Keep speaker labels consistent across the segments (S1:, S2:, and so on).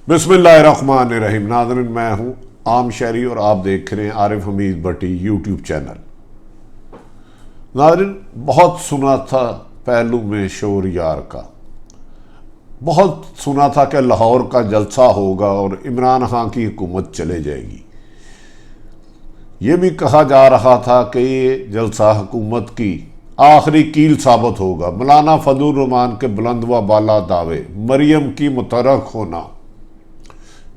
S1: बिस्मिल्लाहिर्रहमानिर्रहीम। नाज़रीन, मैं हूं आम शहरी और आप देख रहे हैं आरिफ हमीद भट्टी यूट्यूब चैनल। नाज़रीन, बहुत सुना था पहलू में शोर यार का, बहुत सुना था कि लाहौर का जलसा होगा और इमरान खान की हुकूमत चले जाएगी। ये भी कहा जा रहा था कि ये जलसा हुकूमत की आखिरी कील साबित होगा। मौलाना फजलुर रहमान के बुलंद व बाला दावे, मरियम की मुतरक होना,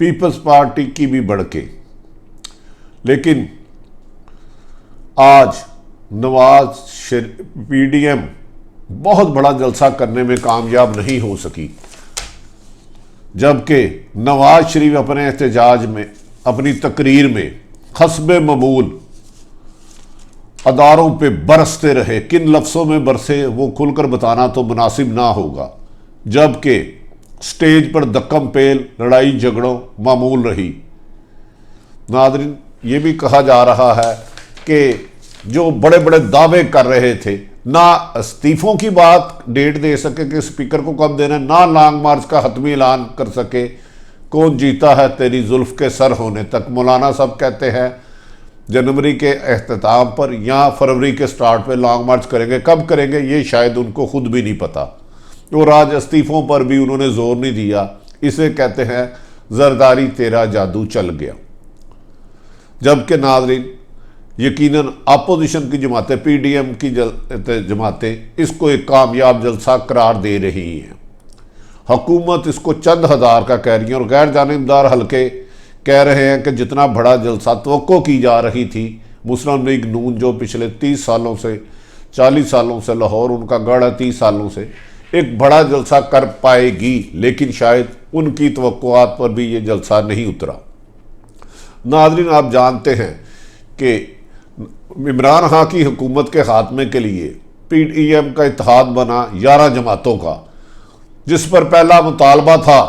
S1: पीपल्स पार्टी की भी बढ़के। लेकिन आज नवाज पीडीएम बहुत बड़ा जलसा करने में कामयाब नहीं हो सकी, जबकि नवाज शरीफ अपने एहतजाज में, अपनी तकरीर में हस्बे ममूल अदारों पे बरसते रहे। किन लफ्ज़ों में बरसे वो खुलकर बताना तो मुनासिब ना होगा, जबकि स्टेज पर दक्कम पेल, लड़ाई झगड़ों मामूल रही। नाज़रीन, ये भी कहा जा रहा है कि जो बड़े बड़े दावे कर रहे थे, ना इस्तीफ़ों की बात डेट दे सके कि स्पीकर को कब देना, ना लॉन्ग मार्च का हतमी ऐलान कर सके, कौन जीता है तेरी जुल्फ के सर होने तक। मौलाना साहब कहते हैं जनवरी के अख्ताम पर या फरवरी के स्टार्ट पे लॉन्ग मार्च करेंगे। कब करेंगे ये शायद उनको खुद भी नहीं पता। और आज इस्तीफ़ों पर भी उन्होंने जोर नहीं दिया। इसे कहते हैं जरदारी तेरा जादू चल गया। जबकि नाज़रीन, यकीनन अपोजिशन की जमातें, पीडीएम की जमातें इसको एक कामयाब जलसा करार दे रही हैं। हुकूमत इसको चंद हज़ार का कह रही है और गैर जानिबदार हल्के कह रहे हैं कि जितना बड़ा जलसा तवक्को की जा रही थी, मुस्लिम लीग नून जो पिछले 30 सालों से 40 सालों से लाहौर उनका गढ़ है, 30 सालों से एक बड़ा जलसा कर पाएगी, लेकिन शायद उनकी तवक्कुआत पर भी ये जलसा नहीं उतरा। नाज़रीन, आप जानते हैं कि इमरान खान की हुकूमत के खात्मे के लिए पीडीएम का इत्तेहाद बना 11 जमातों का, जिस पर पहला मुतालबा था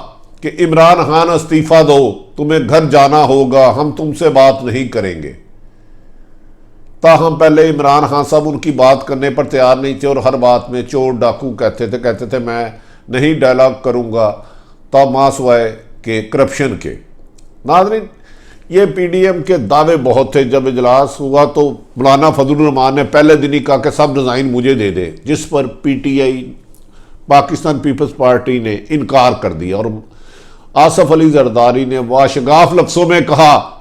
S1: कि इमरान खान इस्तीफ़ा दो, तुम्हें घर जाना होगा, हम तुमसे बात नहीं करेंगे। ताहम पहले इमरान खान साहब उनकी बात करने पर तैयार नहीं थे और हर बात में चोर डाकू कहते थे मैं नहीं डायलॉग करूँगा, तब मासवाए के करप्शन के। नाज़रीन, ये पीडीएम के दावे बहुत थे। जब इजलास हुआ तो मौलाना फजलुर रहमान ने पहले दिन ही कहा कि सब डिज़ाइन मुझे दे दे, जिस पर पीटीआई, पाकिस्तान पीपल्स पार्टी ने इनकार कर दिया और आसफ अली जरदारी ने वाशगाफ लफ्ज़ों में कहा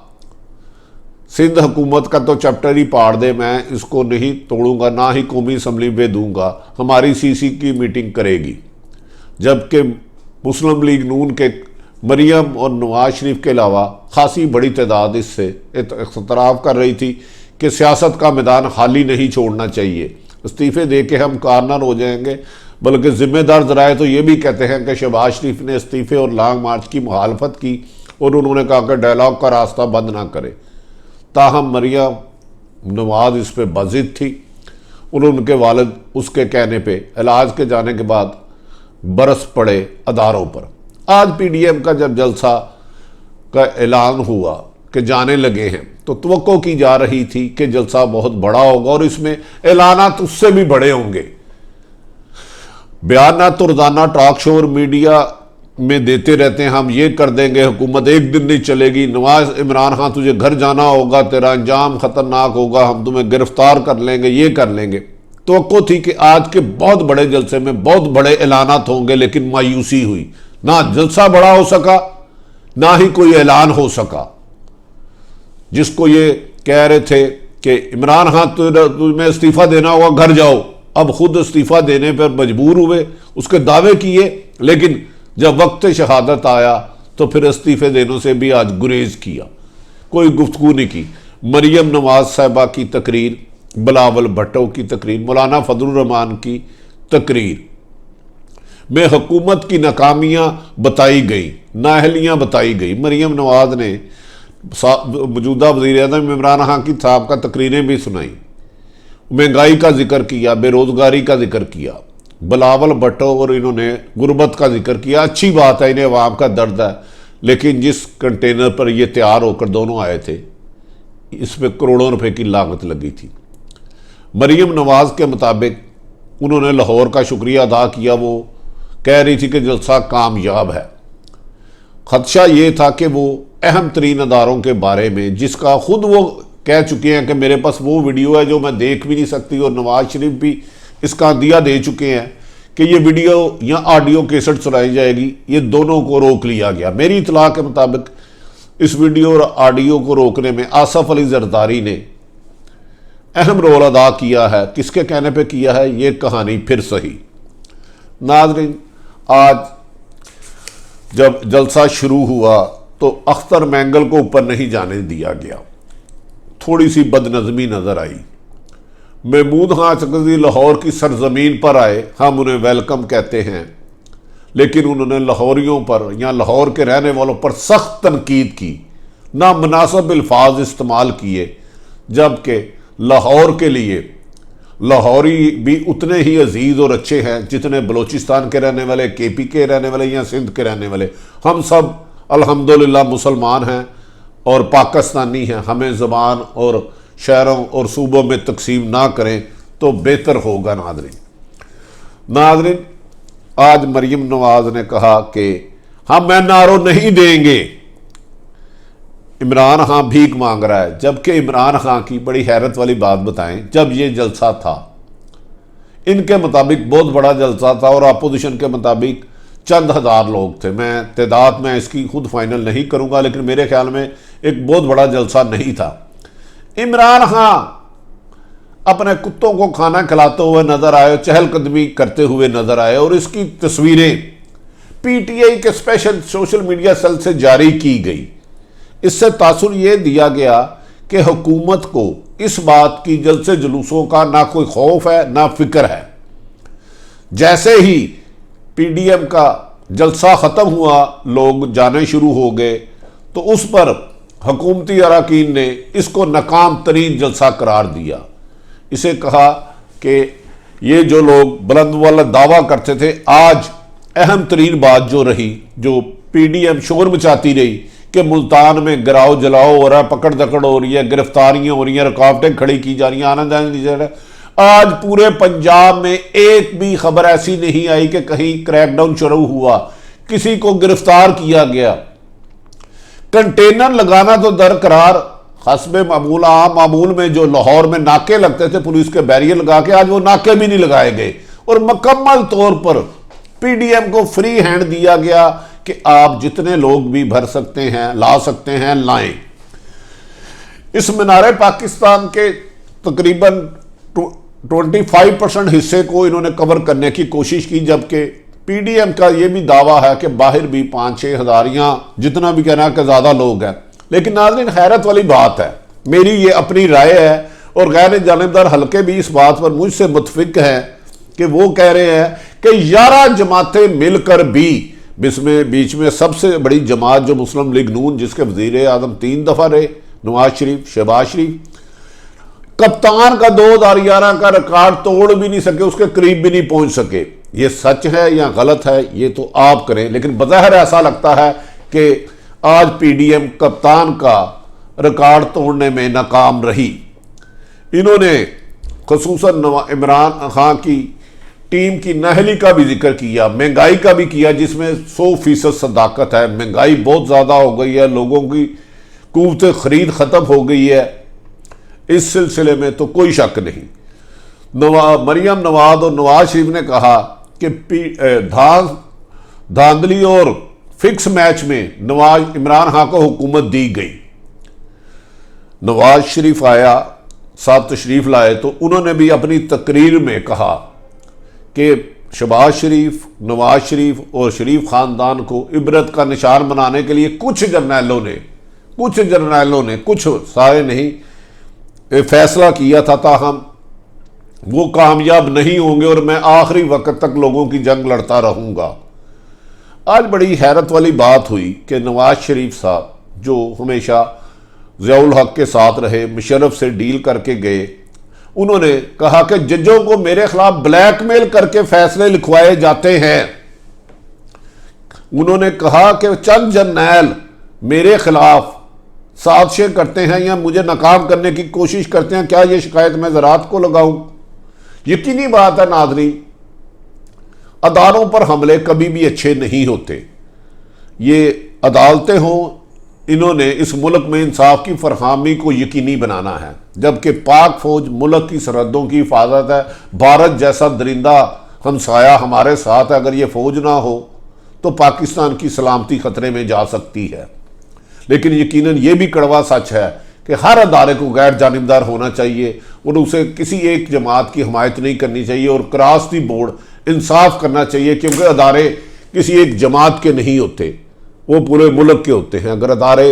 S1: सिंध हुकूमत का तो चैप्टर ही पाड़ दे, मैं इसको नहीं तोड़ूंगा, ना ही कौमी असम्बली में दूंगा, हमारी सीसी की मीटिंग करेगी। जबकि मुस्लिम लीग नून के मरियम और नवाज शरीफ के अलावा खासी बड़ी तादाद इससे इख्तराफ कर रही थी कि सियासत का मैदान खाली नहीं छोड़ना चाहिए, इस्तीफ़े दे के हम कारनार हो जाएंगे। बल्कि ज़िम्मेदार ज़राए तो ये भी कहते हैं कि शहबाज शरीफ ने इस्तीफ़े और लॉन्ग मार्च की मुखालफत की और उन्होंने कहा कि डायलॉग का रास्ता बंद ना करे। ताहम मरियम नवाज इस पर बज़िद थी और उनके वालिद उसके कहने पे इलाज के जाने के बाद बरस पड़े अदारों पर। आज पीडीएम का जब जलसा का ऐलान हुआ कि जाने लगे हैं, तो तवक्को की जा रही थी कि जलसा बहुत बड़ा होगा और इसमें ऐलानात उससे भी बड़े होंगे। बयानात तो रोज़ाना टॉक शो और मीडिया में देते रहते हैं, हम ये कर देंगे, हुकूमत एक दिन नहीं चलेगी, नवाज इमरान खान तुझे घर जाना होगा, तेरा अंजाम ख़तरनाक होगा, हम तुम्हें गिरफ्तार कर लेंगे, ये कर लेंगे। तो थी कि आज के बहुत बड़े जलसे में बहुत बड़े ऐलानात होंगे, लेकिन मायूसी हुई। ना जलसा बड़ा हो सका, ना ही कोई ऐलान हो सका। जिसको ये कह रहे थे कि इमरान खान तुम्हें इस्तीफ़ा देना होगा, घर जाओ, अब खुद इस्तीफ़ा देने पर मजबूर हुए, उसके दावे किए, लेकिन जब वक्त शहादत आया तो फिर इस्तीफ़े देने से भी आज गुरेज किया, कोई गुफ्तगू नहीं की। मरियम नवाज साहिबा की तकरीर, बिलावल भुट्टो की तकरीर, मौलाना फजलुर रहमान की तकरीर में हुकूमत की नाकामियाँ बताई गई, नाअहलियाँ बताई गई। मरियम नवाज ने मौजूदा वज़ीर-ए-आज़म इमरान खान की साहब का तकरीरें भी सुनाई, महंगाई का जिक्र किया, बेरोज़गारी का जिक्र किया, बिलावल भुट्टो और इन्होंने गुर्बत का जिक्र किया। अच्छी बात है, इन्हें अवाम का दर्द है, लेकिन जिस कंटेनर पर ये तैयार होकर दोनों आए थे, इस पर करोड़ों रुपए की लागत लगी थी। मरियम नवाज के मुताबिक उन्होंने लाहौर का शुक्रिया अदा किया, वो कह रही थी कि जलसा कामयाब है। खदशा ये था कि वो अहम तरीन अदारों के बारे में, जिसका खुद वो कह चुके हैं कि मेरे पास वो वीडियो है जो मैं देख भी नहीं सकती, और नवाज शरीफ भी इसका दिया दे चुके हैं कि ये वीडियो या ऑडियो कैसेट चलाई जाएगी, ये दोनों को रोक लिया गया। मेरी इतला के मुताबिक इस वीडियो और ऑडियो को रोकने में आसफ अली जरदारी ने अहम रोल अदा किया है। किसके कहने पे किया है, ये कहानी फिर सही। नाज़रीन, आज जब जलसा शुरू हुआ तो अख्तर मैंगल को ऊपर नहीं जाने दिया गया, थोड़ी सी बदनज़मी नज़र आई। महमूद खां चकरदी लाहौर की सरजमीन पर आए, हम उन्हें वेलकम कहते हैं, लेकिन उन्होंने लाहौरियों पर या लाहौर के रहने वालों पर सख्त तनकीद की, नामुनासिब अल्फाज इस्तेमाल किए, जबकि लाहौर के लिए लाहौरी भी उतने ही अजीज़ और अच्छे हैं जितने बलूचिस्तान के रहने वाले, KP के रहने वाले या सिंध के रहने वाले। हम सब अल्हम्दुलिल्लाह मुसलमान हैं और पाकिस्तानी हैं। हमें ज़बान और शहरों और सूबों में तकसीम ना करें तो बेहतर होगा। नाज़रीन, आज मरीम नवाज ने कहा कि हम एनआरओ नहीं देंगे, इमरान खां भीख मांग रहा है। जबकि इमरान खां की बड़ी हैरत वाली बात बताएं, जब ये जलसा था, इनके मुताबिक बहुत बड़ा जलसा था और अपोजिशन के मुताबिक चंद हज़ार लोग थे। मैं तादाद में इसकी खुद फाइनल नहीं करूंगा, लेकिन मेरे ख्याल में एक बहुत बड़ा जलसा नहीं था। इमरान खां अपने कुत्तों को खाना खिलाते हुए नजर आए, चहलकदमी करते हुए नजर आए, और इसकी तस्वीरें PTI के स्पेशल सोशल मीडिया सेल से जारी की गई। इससे तासुर यह दिया गया कि हुकूमत को इस बात की जलसे जुलूसों का ना कोई खौफ है ना फिक्र है। जैसे ही PDM का जलसा ख़त्म हुआ, लोग जाने शुरू हो गए, तो उस पर हुकूमती अरकान ने इसको नाकाम तरीन जलसा करार दिया। इसे कहा कि ये जो लोग बुलंद वाला दावा करते थे, आज अहम तरीन बात जो रही, जो PDM शोर मचाती रही कि मुल्तान में गिराओ जलाओ हो रहा है, पकड़ दकड़ हो रही है, गिरफ्तारियां हो रही हैं, रुकावटें खड़ी की जा रही हैं, आनंद आनंद दी जा रहा है। आज पूरे पंजाब में एक भी खबर ऐसी नहीं आई कि कहीं क्रैकडाउन शुरू हुआ, किसी को गिरफ्तार किया गया। कंटेनर लगाना तो दरकरार, हस्बे मामूल आम मामूल में जो लाहौर में नाके लगते थे पुलिस के बैरियर लगा के, आज वो नाके भी नहीं लगाए गए, और मुकम्मल तौर पर PDM को फ्री हैंड दिया गया कि आप जितने लोग भी भर सकते हैं, ला सकते हैं, लाएं। इस मीनारे पाकिस्तान के तकरीबन 25% हिस्से को इन्होंने कवर करने की कोशिश की, जबकि PDM का यह भी दावा है कि बाहर भी 5-6 हज़ार या जितना भी कहना कि ज़्यादा लोग हैं। लेकिन नाज़रीन, हैरत वाली बात है, मेरी ये अपनी राय है और गैर जानिबदार हल्के भी इस बात पर मुझसे मुतफिक हैं कि वो कह रहे हैं कि 11 जमातें मिलकर भी, जिसमें बीच में सबसे बड़ी जमात जो मुस्लिम लीग नून, जिसके वज़ीर आज़म 3 दफ़ा रहे, नवाज शरीफ, शहबाज शरीफ, कप्तान का 2011 का रिकॉर्ड तोड़ भी नहीं सके, उसके करीब भी नहीं पहुंच सके। ये सच है या गलत है ये तो आप करें, लेकिन बज़ाहिर ऐसा लगता है कि आज PDM कप्तान का रिकॉर्ड तोड़ने में नाकाम रही। इन्होंने खुसूसन इमरान खां की टीम की नाअहली का भी जिक्र किया, महंगाई का भी किया, जिसमें 100% सदाकत है। महंगाई बहुत ज़्यादा हो गई है, लोगों की क़ुव्वत खरीद ख़त्म हो गई है, इस सिलसिले में तो कोई शक नहीं। मरीम नवाज और नवाज शरीफ ने कहा कि धांधली और फिक्स मैच में नवाज इमरान खां को हुकूमत दी गई। नवाज शरीफ आया, साथ तशरीफ लाए, तो उन्होंने भी अपनी तकरीर में कहा कि शहबाज शरीफ, नवाज शरीफ और शरीफ ख़ानदान को इबरत का निशान बनाने के लिए कुछ जर्नैलों ने, कुछ सारे नहीं, फैसला किया था, ताहम वो कामयाब नहीं होंगे और मैं आखिरी वक्त तक लोगों की जंग लड़ता रहूँगा। आज बड़ी हैरत वाली बात हुई कि नवाज शरीफ साहब, जो हमेशा ज़ियाउल हक के साथ रहे, मुशर्रफ से डील करके गए, उन्होंने कहा कि जजों को मेरे खिलाफ ब्लैकमेल करके फैसले लिखवाए जाते हैं। उन्होंने कहा कि चंद जर्नैल मेरे खिलाफ साजिशें करते हैं या मुझे नाकाम करने की कोशिश करते हैं, क्या ये शिकायत मैं ज़रात को लगाऊं? यकीनी बात है नाज़रीन, अदारों पर हमले कभी भी अच्छे नहीं होते। ये अदालतें हों, इन्होंने इस मुल्क में इंसाफ की फरहमी को यकीनी बनाना है, जबकि पाक फौज मुल्क की सरहदों की हिफाजत है। भारत जैसा दरिंदा हमसाया हमारे साथ है, अगर ये फौज ना हो तो पाकिस्तान की सलामती खतरे में जा सकती है। लेकिन यकीनन ये भी कड़वा सच है कि हर अदारे को गैर जानिबदार होना चाहिए और उसे किसी एक जमात की हमायत नहीं करनी चाहिए और क्रॉस दी बोर्ड इंसाफ करना चाहिए, क्योंकि अदारे किसी एक जमात के नहीं होते, वो पूरे मुल्क के होते हैं। अगर अदारे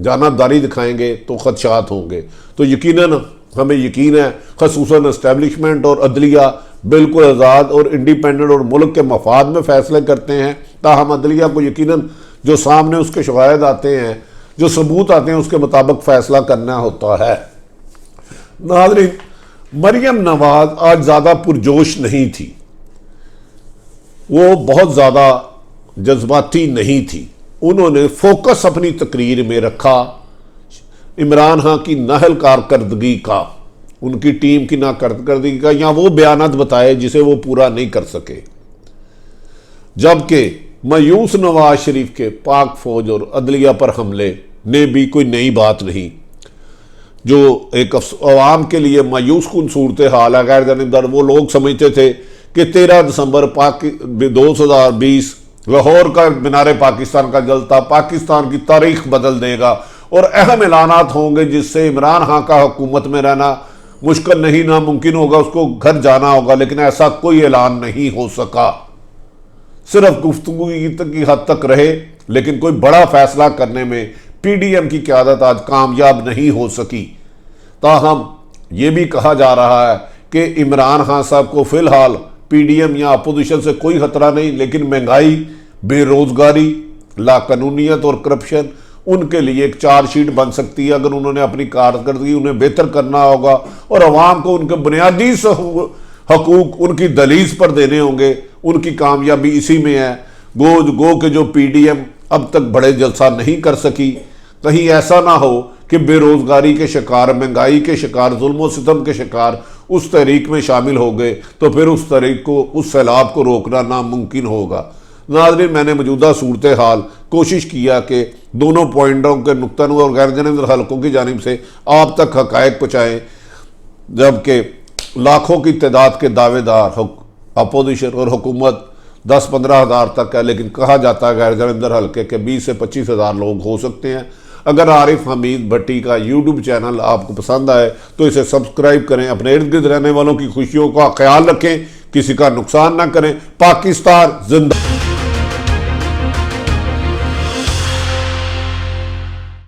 S1: जानबदारी दिखाएंगे तो खदशात होंगे। तो यकीनन हमें यकीन है खसूसन एस्टेब्लिशमेंट और अदलिया बिल्कुल आज़ाद और इंडिपेंडेंट और मुल्क के मफाद में फ़ैसले करते हैं। ताहम अदलिया को यकीनन जो सामने उसके शवाहिद आते हैं, जो सबूत आते हैं, उसके मुताबिक फ़ैसला करना होता है। नाज़रीन, मरियम नवाज आज ज़्यादा पुरजोश नहीं थी, वो बहुत ज़्यादा जज्बाती नहीं थी। उन्होंने फोकस अपनी तकरीर में रखा इमरान खान की नाअहल कारकर्दगी का, उनकी टीम की नाकारकर्दगी का, या वो बयानात बताए जिसे वो पूरा नहीं कर सके। जबकि मायूस नवाज शरीफ के पाक फौज और अदलिया पर हमले ने भी कोई नई बात नहीं, जो एक अवाम के लिए मायूस कुन सूरत हाल है, गैर जानिबदार। वो लोग समझते थे कि 13 दिसंबर 2020 लाहौर का मीनार पाकिस्तान का जलता पाकिस्तान की तारीख बदल देगा और अहम ऐलानात होंगे जिससे इमरान खान का हुकूमत में रहना मुश्किल नहीं, नामुमकिन होगा, उसको घर जाना होगा। लेकिन ऐसा कोई ऐलान नहीं हो सका, सिर्फ गुफ्तगू की हद तक रहे, लेकिन कोई बड़ा फैसला करने में पीडीएम की क़यादत आज कामयाब नहीं हो सकी। ताहम ये भी कहा जा रहा है कि इमरान खान साहब को फिलहाल पीडीएम या अपोजिशन से कोई खतरा नहीं, लेकिन महंगाई, बेरोजगारी, लाकानूनियत और करप्शन उनके लिए एक चार्जशीट बन सकती है। अगर उन्होंने अपनी कारकर्दगी उन्हें बेहतर करना होगा और अवाम को उनके बुनियादी हकूक उनकी दलीज पर देने होंगे, उनकी कामयाबी इसी में है। गो के जो पीडीएम अब तक बड़े जलसा नहीं कर सकी, कहीं ऐसा ना हो कि बेरोजगारी के शिकार, महंगाई के शिकार, जुल्म सितम के शिकार उस तहरीक में शामिल हो गए, तो फिर उस तहरीक को, उस सैलाब को रोकना नामुमकिन होगा। नाज़रीन, मैंने मौजूदा सूरत हाल कोशिश किया कि दोनों पॉइंटों के नुक्ता और गैर जानिबदार हलकों की जानिब से आप तक हक़ाइक़ पहुँचाएँ, जबकि लाखों की तादाद के दावेदार अपोजिशन और हुकूमत 10-15 हज़ार तक है, लेकिन कहा जाता है गैर जानिबदार हल्के के 20 से 25 हज़ार लोग हो सकते हैं। अगर आरिफ हमीद भट्टी का यूट्यूब चैनल आपको पसंद आए तो इसे सब्सक्राइब करें, अपने इर्द गिर्द रहने वालों की खुशियों का ख्याल रखें, किसी का नुकसान ना करें। पाकिस्तान जिंदा।